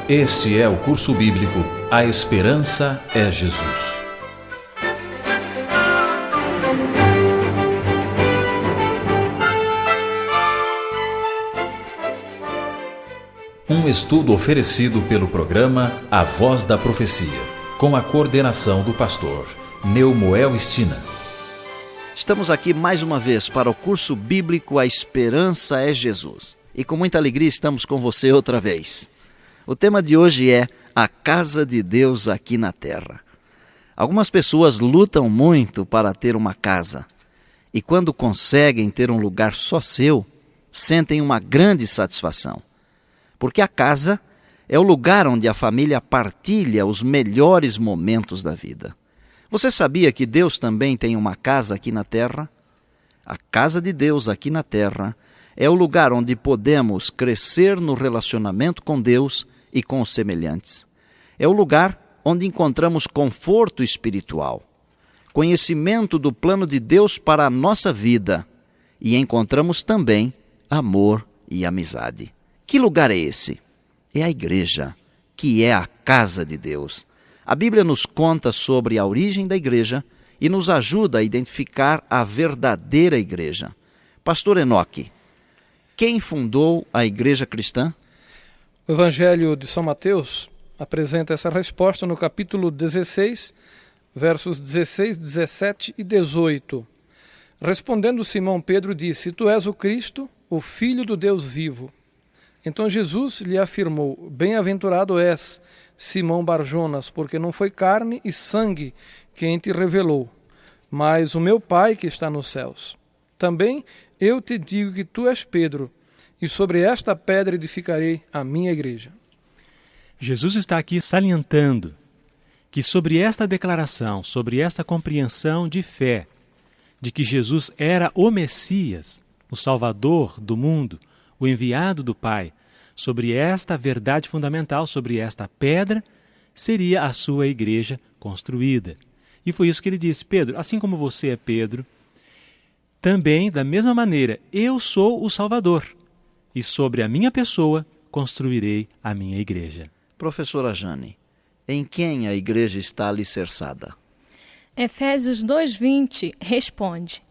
Este é o curso bíblico A Esperança é Jesus. Um estudo oferecido pelo programa A Voz da Profecia, com a coordenação do pastor Neumoel Stina. Estamos aqui mais uma vez para o curso bíblico A Esperança é Jesus. E com muita alegria estamos com você outra vez. O tema de hoje é a casa de Deus aqui na terra. Algumas pessoas lutam muito para ter uma casa. E quando conseguem ter um lugar só seu, sentem uma grande satisfação. Porque a casa é o lugar onde a família partilha os melhores momentos da vida. Você sabia que Deus também tem uma casa aqui na terra? A casa de Deus aqui na terra é o lugar onde podemos crescer no relacionamento com Deus e com os semelhantes. É o lugar onde encontramos conforto espiritual, conhecimento do plano de Deus para a nossa vida e encontramos também amor e amizade. Que lugar é esse? É a igreja, que é a casa de Deus. A Bíblia nos conta sobre a origem da igreja e nos ajuda a identificar a verdadeira igreja. Pastor Enoque, quem fundou a igreja cristã? O Evangelho de São Mateus apresenta essa resposta no capítulo 16, versos 16, 17 e 18. Respondendo Simão Pedro disse: Tu és o Cristo, o Filho do Deus vivo. Então Jesus lhe afirmou: Bem-aventurado és, Simão Barjonas, porque não foi carne e sangue quem te revelou, mas o meu Pai que está nos céus. Também eu te digo que tu és Pedro, e sobre esta pedra edificarei a minha igreja. Jesus está aqui salientando que sobre esta declaração, sobre esta compreensão de fé, de que Jesus era o Messias, o Salvador do mundo, o enviado do Pai, sobre esta verdade fundamental, sobre esta pedra, seria a sua igreja construída. E foi isso que ele disse: Pedro, assim como você é Pedro, também, da mesma maneira, eu sou o Salvador. E sobre a minha pessoa construirei a minha igreja. Professora Jane, em quem a igreja está alicerçada? Efésios 2:20 responde: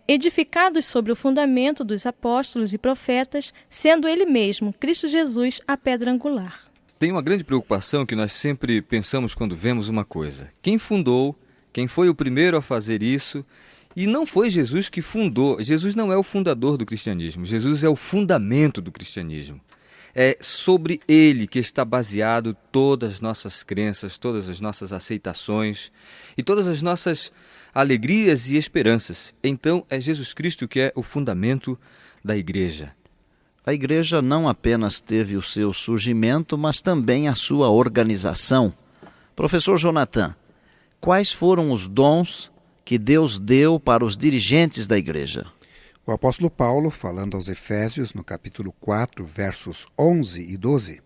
edificados sobre o fundamento dos apóstolos e profetas, sendo ele mesmo, Cristo Jesus, a pedra angular. Tem uma grande preocupação que nós sempre pensamos quando vemos uma coisa. Quem fundou? Quem foi o primeiro a fazer isso? E não foi Jesus que fundou. Jesus não é o fundador do cristianismo. Jesus é o fundamento do cristianismo. É sobre ele que está baseado todas as nossas crenças, todas as nossas aceitações e todas as nossas alegrias e esperanças. Então é Jesus Cristo que é o fundamento da igreja. A igreja não apenas teve o seu surgimento, mas também a sua organização. Professor Jonathan, quais foram os dons que Deus deu para os dirigentes da igreja? O apóstolo Paulo, falando aos Efésios, no capítulo 4, versos 11 e 12,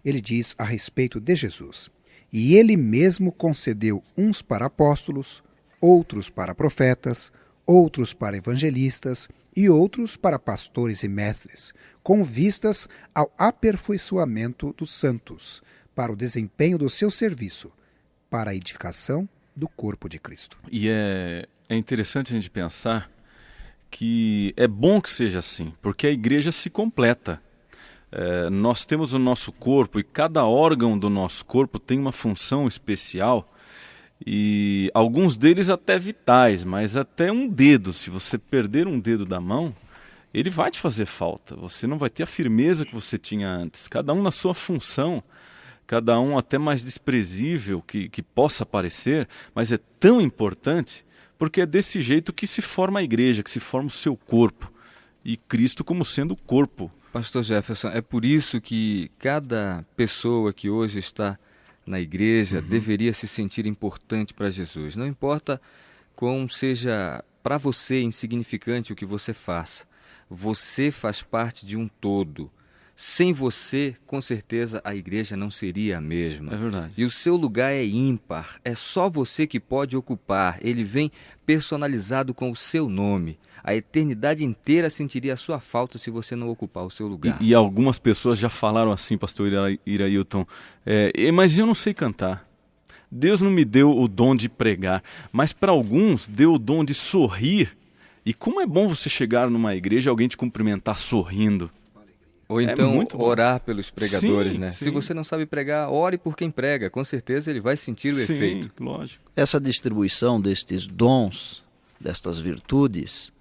ele diz a respeito de Jesus: E ele mesmo concedeu uns para apóstolos, outros para profetas, outros para evangelistas e outros para pastores e mestres, com vistas ao aperfeiçoamento dos santos, para o desempenho do seu serviço, para a edificação do corpo de Cristo. E é interessante a gente pensar que é bom que seja assim, porque a igreja se completa. Nós temos o nosso corpo e cada órgão do nosso corpo tem uma função especial e alguns deles até vitais, mas até um dedo, se você perder um dedo da mão, ele vai te fazer falta, você não vai ter a firmeza que você tinha antes, cada um na sua função. Cada um até mais desprezível que possa parecer, mas é tão importante, porque é desse jeito que se forma a igreja, que se forma o seu corpo, e Cristo como sendo o corpo. Pastor Jefferson, é por isso que cada pessoa que hoje está na igreja deveria se sentir importante para Jesus. Não importa como seja para você insignificante o que você faça, você faz parte de um todo. Sem você, com certeza, a igreja não seria a mesma. É verdade. E o seu lugar é ímpar, é só você que pode ocupar. Ele vem personalizado com o seu nome. A eternidade inteira sentiria a sua falta se você não ocupar o seu lugar. E algumas pessoas já falaram assim, pastor Irailton, mas eu não sei cantar. Deus não me deu o dom de pregar, mas para alguns deu o dom de sorrir. E como é bom você chegar numa igreja e alguém te cumprimentar sorrindo. Ou então muito bom. orar pelos pregadores, Sim, né? sim. Se você não sabe pregar, ore por quem prega. Com certeza ele vai sentir o efeito. Sim, lógico. Essa distribuição destes dons, destas virtudes,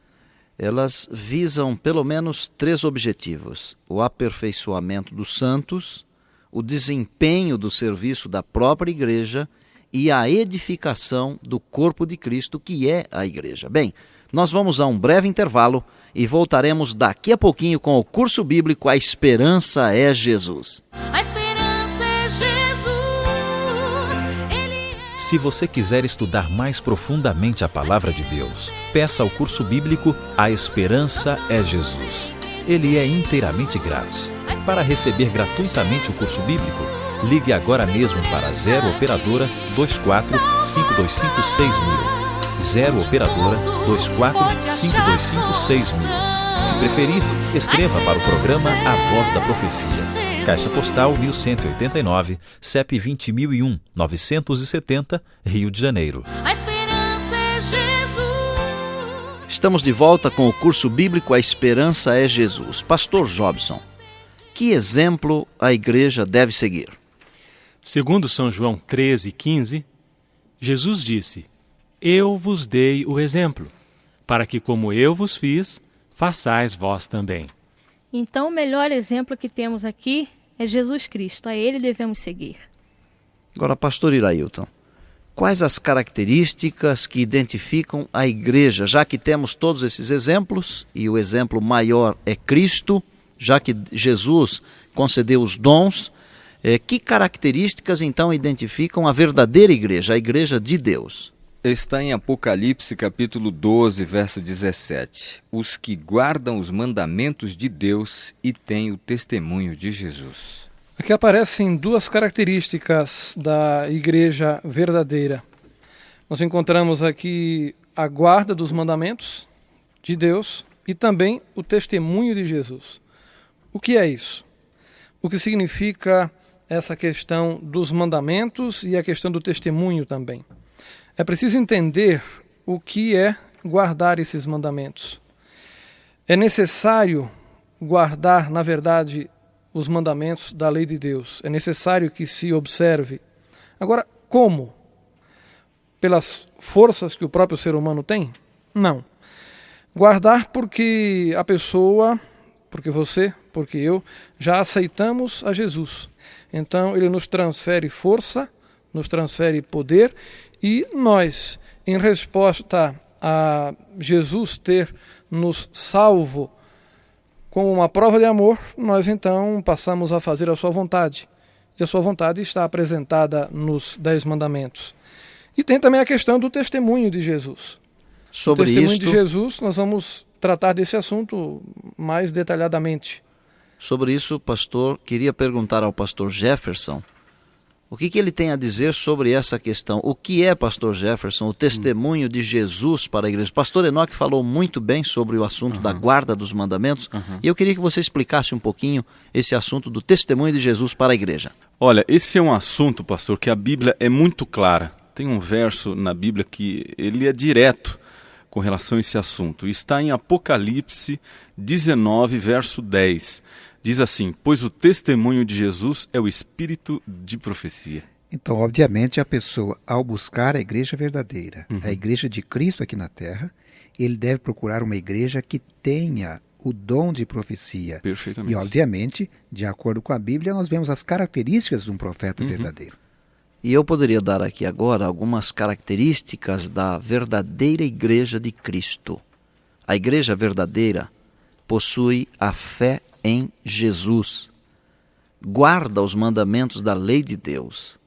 elas visam pelo menos 3 objetivos: o aperfeiçoamento dos santos, o desempenho do serviço da própria igreja e a edificação do corpo de Cristo, que é a igreja. Bem, nós vamos a um breve intervalo e voltaremos daqui a pouquinho com o curso bíblico A Esperança é Jesus. A esperança é Jesus. Se você quiser estudar mais profundamente a palavra de Deus, peça o curso bíblico A Esperança é Jesus. Ele é inteiramente grátis. Para receber gratuitamente o curso bíblico, ligue agora mesmo para 0 Operadora 24 525 6000. 0 Operadora 24 525 6000. Se preferir, escreva para o programa A Voz da Profecia. Caixa Postal 1189, CEP 20001 970, Rio de Janeiro. A esperança é Jesus. Estamos de volta com o curso bíblico A Esperança é Jesus. Pastor Jobson, que exemplo a igreja deve seguir? Segundo São João 13,15, Jesus disse: Eu vos dei o exemplo, para que como eu vos fiz, façais vós também. Então, o melhor exemplo que temos aqui é Jesus Cristo. A Ele devemos seguir. Agora, pastor Irailton, quais as características que identificam a igreja, já que temos todos esses exemplos, e o exemplo maior é Cristo, já que Jesus concedeu os dons, que características então identificam a verdadeira igreja, a igreja de Deus? Está em Apocalipse capítulo 12, verso 17. Os que guardam os mandamentos de Deus e têm o testemunho de Jesus. Aqui aparecem 2 características da igreja verdadeira. Nós encontramos aqui a guarda dos mandamentos de Deus e também o testemunho de Jesus. O que é isso? O que significa essa questão dos mandamentos e a questão do testemunho também? É preciso entender o que é guardar esses mandamentos. É necessário guardar, na verdade, os mandamentos da lei de Deus. É necessário que se observe. Agora, como? Pelas forças que o próprio ser humano tem? Não. Guardar porque a pessoa, porque você, porque eu, já aceitamos a Jesus. Então, ele nos transfere força, nos transfere poder, e nós, em resposta a Jesus ter nos salvo como uma prova de amor, nós então passamos a fazer a sua vontade. E a sua vontade está apresentada nos 10 mandamentos. E tem também a questão do testemunho de Jesus. O testemunho de Jesus, nós vamos tratar desse assunto mais detalhadamente. Sobre isso, pastor, queria perguntar ao pastor Jefferson, o que ele tem a dizer sobre essa questão? O que é, pastor Jefferson, o testemunho de Jesus para a igreja? Pastor Enoque falou muito bem sobre o assunto da guarda dos mandamentos, e eu queria que você explicasse um pouquinho esse assunto do testemunho de Jesus para a igreja. Olha, esse é um assunto, pastor, que a Bíblia é muito clara. Tem um verso na Bíblia que ele é direto com relação a esse assunto. Está em Apocalipse 19, verso 10. Diz assim: pois o testemunho de Jesus é o espírito de profecia. Então, obviamente, a pessoa, ao buscar a igreja verdadeira, a igreja de Cristo aqui na Terra, ele deve procurar uma igreja que tenha o dom de profecia. Perfeitamente. E, obviamente, de acordo com a Bíblia, nós vemos as características de um profeta verdadeiro. E eu poderia dar aqui agora algumas características da verdadeira igreja de Cristo. A igreja verdadeira possui a fé em Jesus, guarda os mandamentos da lei de Deus,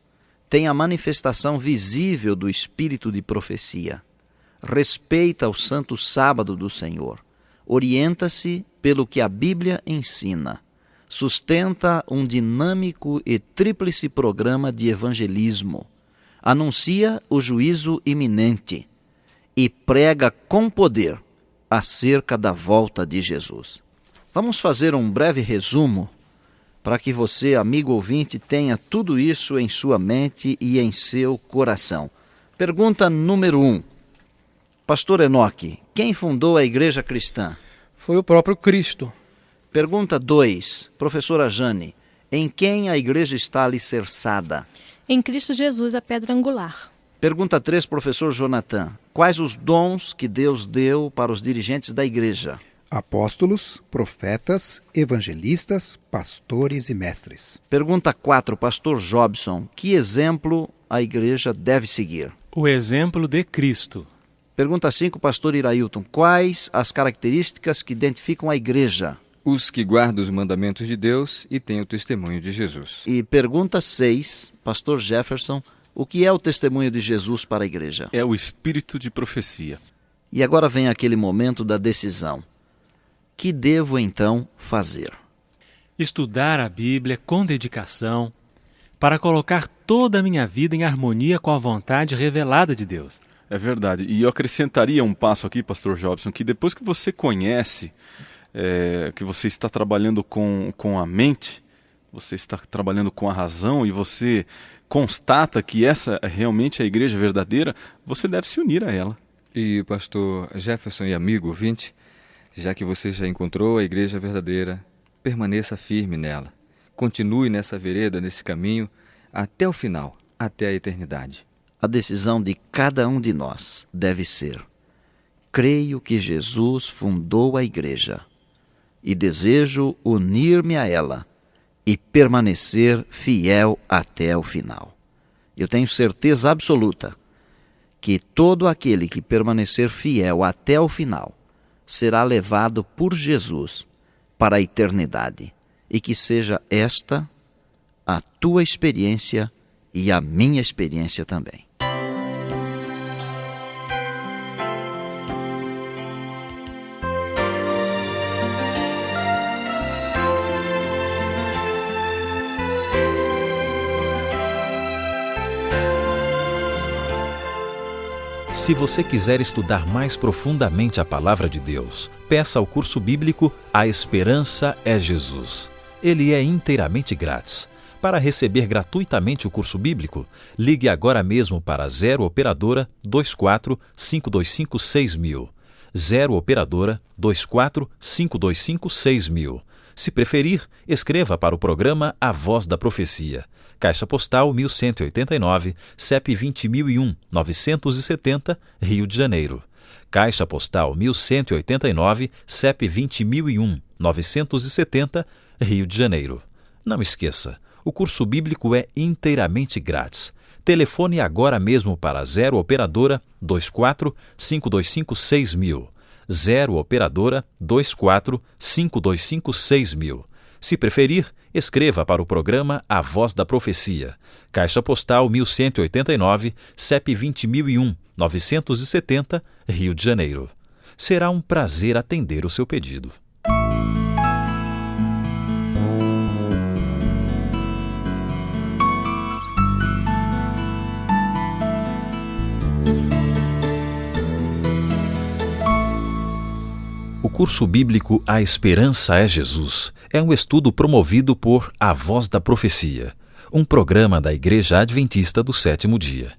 tem a manifestação visível do espírito de profecia, respeita o santo sábado do Senhor, orienta-se pelo que a Bíblia ensina, sustenta um dinâmico e tríplice programa de evangelismo, anuncia o juízo iminente e prega com poder acerca da volta de Jesus. Vamos fazer um breve resumo para que você, amigo ouvinte, tenha tudo isso em sua mente e em seu coração. Pergunta número 1. Pastor Enoque, quem fundou a igreja cristã? Foi o próprio Cristo. Pergunta 2. Professora Jane, em quem a igreja está alicerçada? Em Cristo Jesus, a pedra angular. Pergunta 3, professor Jonathan. Quais os dons que Deus deu para os dirigentes da igreja? Apóstolos, profetas, evangelistas, pastores e mestres. Pergunta 4, pastor Jobson. Que exemplo a igreja deve seguir? O exemplo de Cristo. Pergunta 5, pastor Irailton. Quais as características que identificam a igreja? Os que guardam os mandamentos de Deus e têm o testemunho de Jesus. E pergunta 6, pastor Jefferson. O que é o testemunho de Jesus para a igreja? É o espírito de profecia. E agora vem aquele momento da decisão. Que devo então fazer? Estudar a Bíblia com dedicação para colocar toda a minha vida em harmonia com a vontade revelada de Deus. É verdade. E eu acrescentaria um passo aqui, pastor Jobson, que depois que você conhece, que você está trabalhando com a mente, você está trabalhando com a razão e você constata que essa realmente é a igreja verdadeira, você deve se unir a ela. E pastor Jefferson e amigo ouvinte, já que você já encontrou a igreja verdadeira, permaneça firme nela. Continue nessa vereda, nesse caminho, até o final, até a eternidade. A decisão de cada um de nós deve ser: creio que Jesus fundou a igreja e desejo unir-me a ela e permanecer fiel até o final. Eu tenho certeza absoluta que todo aquele que permanecer fiel até o final será levado por Jesus para a eternidade, e que seja esta a tua experiência e a minha experiência também. Se você quiser estudar mais profundamente a Palavra de Deus, peça ao curso bíblico A Esperança é Jesus. Ele é inteiramente grátis. Para receber gratuitamente o curso bíblico, ligue agora mesmo para 0 Operadora 24 525 6000. 0 Operadora 24 525 6000. Se preferir, escreva para o programa A Voz da Profecia. Caixa Postal 1189, CEP 20001 970, Rio de Janeiro. Caixa Postal 1189, CEP 20001 970, Rio de Janeiro. Não esqueça, o curso bíblico é inteiramente grátis. Telefone agora mesmo para 0 Operadora 24 525 6000. 0 Operadora 24 525 6000. Se preferir, escreva para o programa A Voz da Profecia. Caixa Postal 1189, CEP 20001 970, Rio de Janeiro. Será um prazer atender o seu pedido. O curso bíblico A Esperança é Jesus é um estudo promovido por A Voz da Profecia, um programa da Igreja Adventista do Sétimo Dia.